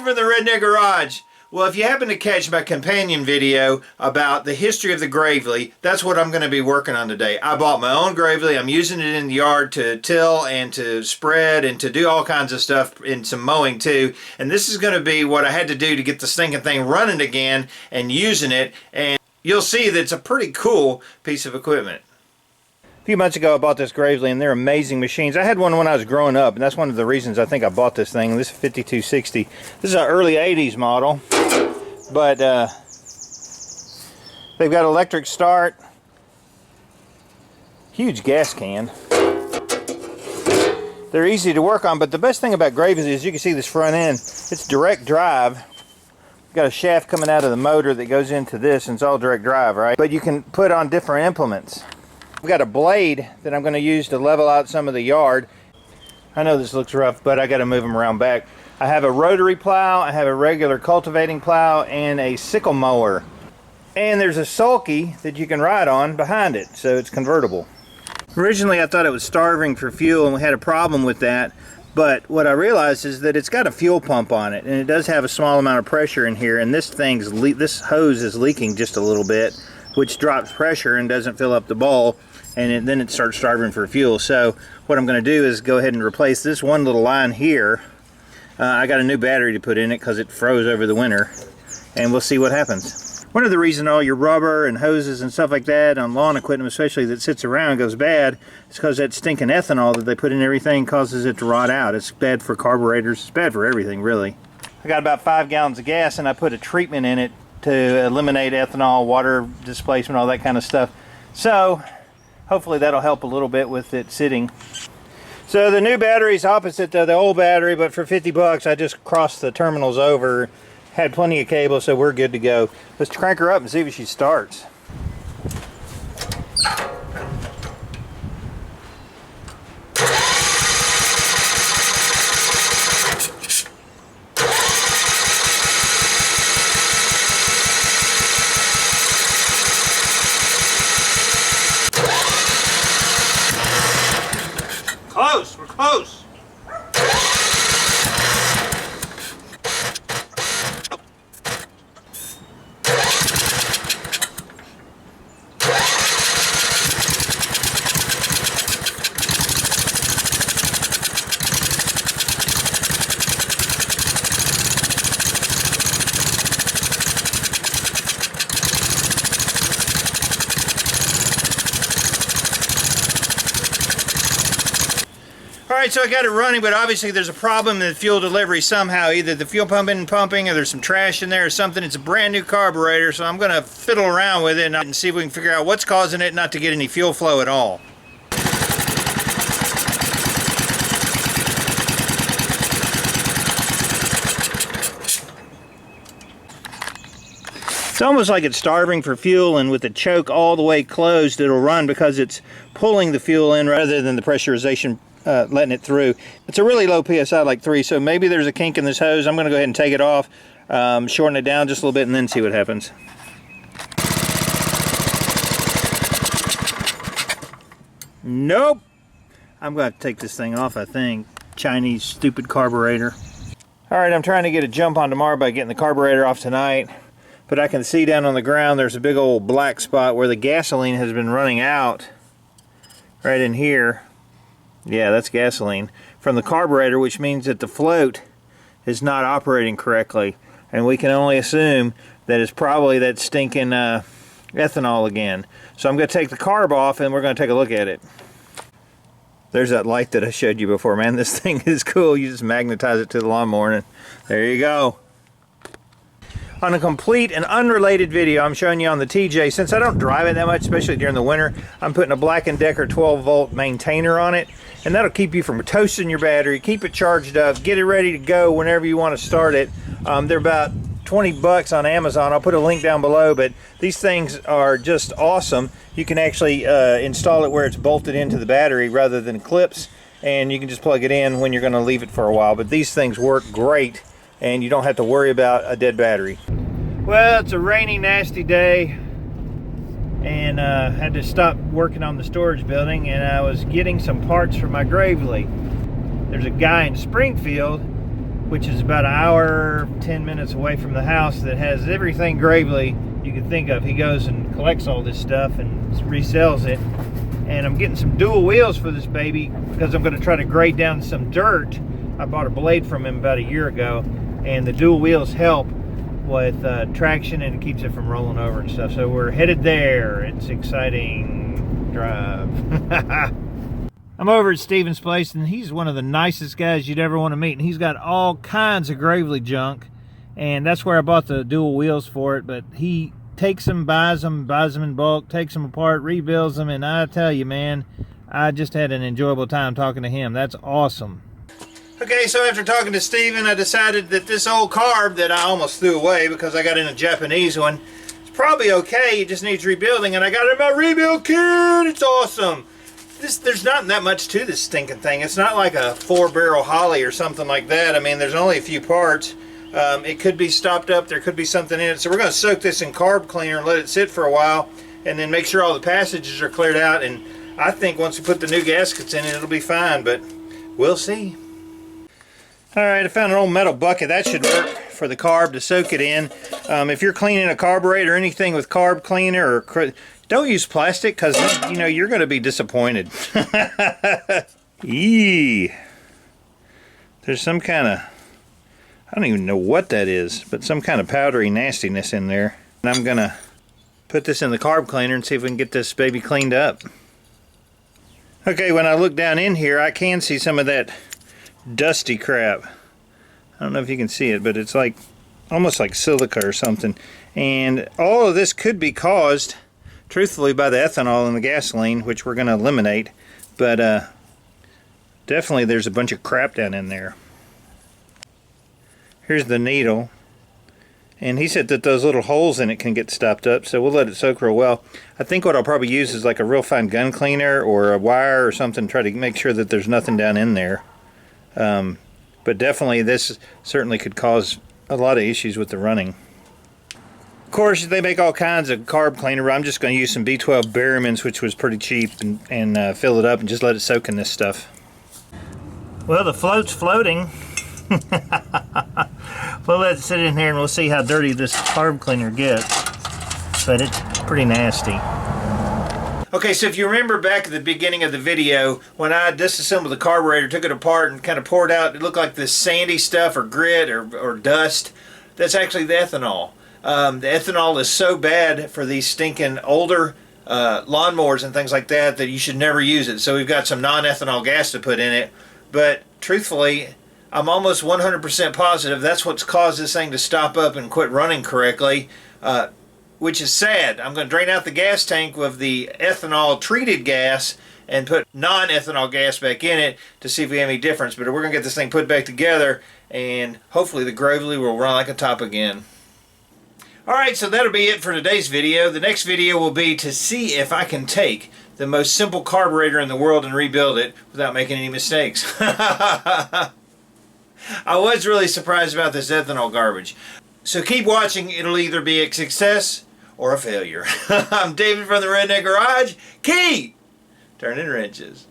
Dave from the Redneck Garage. Well, if you happen to catch my companion video about the history of the Gravely, that's what I'm going to be working on today. I bought my own Gravely. I'm using it in the yard to till and to spread and to do all kinds of stuff, and some mowing too. And this is going to be what I had to do to get the stinking thing running again and using it. And you'll see that it's a pretty cool piece of equipment. A few months ago I bought this Gravely, and they're amazing machines. I had one when I was growing up, and that's one of the reasons I think I bought this thing. This is 5260. This is an early 80s model, but they've got electric start, huge gas can. They're easy to work on, but the best thing about Gravy's is you can see this front end. It's direct drive. Got a shaft coming out of the motor that goes into this, and it's all direct drive, right? But you can put on different implements. I've got a blade that I'm going to use to level out some of the yard. I know this looks rough, but I got to move them around back. I have a rotary plow, I have a regular cultivating plow, and a sickle mower. And there's a sulky that you can ride on behind it, so it's convertible. Originally I thought it was starving for fuel, and we had a problem with that. But what I realized is that it's got a fuel pump on it, and it does have a small amount of pressure in here, and this hose is leaking just a little bit, which drops pressure and doesn't fill up the bowl, and then it starts starving for fuel. So what I'm going to do is go ahead and replace this one little line here. I got a new battery to put in it because it froze over the winter, and we'll see what happens. One of the reasons all your rubber and hoses and stuff like that on lawn equipment, especially that sits around, goes bad, is because that stinking ethanol that they put in everything causes it to rot out. It's bad for carburetors. It's bad for everything, really. I got about 5 gallons of gas, and I put a treatment in it to eliminate ethanol, water displacement, all that kind of stuff. So hopefully that'll help a little bit with it sitting. So the new battery is opposite to the old battery, but for 50 bucks I just crossed the terminals over. Had plenty of cable, so we're good to go. Let's crank her up and see if she starts. Close, we're close. Alright, so I got it running, but obviously there's a problem in the fuel delivery somehow. Either the fuel pump isn't pumping, or there's some trash in there or something. It's a brand new carburetor, so I'm going to fiddle around with it and see if we can figure out what's causing it not to get any fuel flow at all. It's almost like it's starving for fuel, and with the choke all the way closed, it'll run because it's pulling the fuel in rather than the pressurization letting it through. It's a really low PSI, like 3, so maybe there's a kink in this hose. I'm going to go ahead and take it off, shorten it down just a little bit, and then see what happens. Nope. I'm going to take this thing off, I think. Chinese stupid carburetor. Alright, I'm trying to get a jump on tomorrow by getting the carburetor off tonight. But I can see down on the ground there's a big old black spot where the gasoline has been running out. Right in here. Yeah, that's gasoline from the carburetor, which means that the float is not operating correctly. And we can only assume that it's probably that stinking ethanol again. So I'm going to take the carb off, and we're going to take a look at it. There's that light that I showed you before, man. This thing is cool. You just magnetize it to the lawnmower, and there you go. On a complete and unrelated video I'm showing you on the TJ, since I don't drive it that much, especially during the winter, I'm putting a Black & Decker 12-volt maintainer on it, and that'll keep you from toasting your battery, keep it charged up, get it ready to go whenever you want to start it. They're about 20 bucks on Amazon. I'll put a link down below, but these things are just awesome. You can actually install it where it's bolted into the battery rather than clips, and you can just plug it in when you're going to leave it for a while. But these things work great, and you don't have to worry about a dead battery. Well, it's a rainy, nasty day, and had to stop working on the storage building, and I was getting some parts for my Gravely. There's a guy in Springfield which is about an hour, 10 minutes away from the house, that has everything Gravely you can think of. He goes and collects all this stuff and resells it. And I'm getting some dual wheels for this baby because I'm going to try to grade down some dirt. I bought a blade from him about a year ago, and the dual wheels help with traction, and it keeps it from rolling over and stuff. So we're headed there. It's exciting drive. I'm over at Steven's place, and he's one of the nicest guys you'd ever want to meet, and he's got all kinds of Gravely junk, and that's where I bought the dual wheels for it. But he takes them, buys them in bulk, takes them apart, rebuilds them, and I tell you, man, I just had an enjoyable time talking to him. That's awesome. Okay, so after talking to Steven, I decided that this old carb that I almost threw away because I got in a Japanese one, it's probably okay, it just needs rebuilding, and I got it in my rebuild kit. It's awesome. There's not that much to this stinking thing. It's not like a 4-barrel Holly or something like that. I mean, there's only a few parts. It could be stopped up, there could be something in it. So we're going to soak this in carb cleaner and let it sit for a while, and then make sure all the passages are cleared out. And I think once we put the new gaskets in it, it'll be fine, but we'll see. Alright, I found an old metal bucket. That should work for the carb to soak it in. If you're cleaning a carburetor or anything with carb cleaner, or don't use plastic, because you know you're going to be disappointed. Eee. There's some kind of, I don't even know what that is, but some kind of powdery nastiness in there. And I'm going to put this in the carb cleaner and see if we can get this baby cleaned up. Okay, when I look down in here, I can see some of that dusty crap. I don't know if you can see it, but it's like almost like silica or something. And all of this could be caused, truthfully, by the ethanol in the gasoline, which we're going to eliminate. But definitely there's a bunch of crap down in there. Here's the needle. And he said that those little holes in it can get stopped up, so we'll let it soak real well. I think what I'll probably use is like a real fine gun cleaner or a wire or something, try to make sure that there's nothing down in there. But definitely this certainly could cause a lot of issues with the running. Of course, they make all kinds of carb cleaner. I'm just going to use some B12 Berryman's, which was pretty cheap, and fill it up and just let it soak in this stuff. Well, the float's floating. We'll let it sit in here and we'll see how dirty this carb cleaner gets. But it's pretty nasty. Okay, so if you remember back at the beginning of the video, when I disassembled the carburetor, took it apart and kind of poured out, it looked like this sandy stuff or grit or dust. That's actually the ethanol. The ethanol is so bad for these stinking older lawnmowers and things like that that you should never use it. So we've got some non-ethanol gas to put in it. But truthfully, I'm almost 100% positive that's what's caused this thing to stop up and quit running correctly. Which is sad. I'm going to drain out the gas tank with the ethanol treated gas and put non-ethanol gas back in it to see if we have any difference. But we're going to get this thing put back together, and hopefully the Gravely will run like a top again. Alright, so that'll be it for today's video. The next video will be to see if I can take the most simple carburetor in the world and rebuild it without making any mistakes. I was really surprised about this ethanol garbage. So keep watching. It'll either be a success or a failure. I'm David from the Redneck Garage. Keep turning wrenches.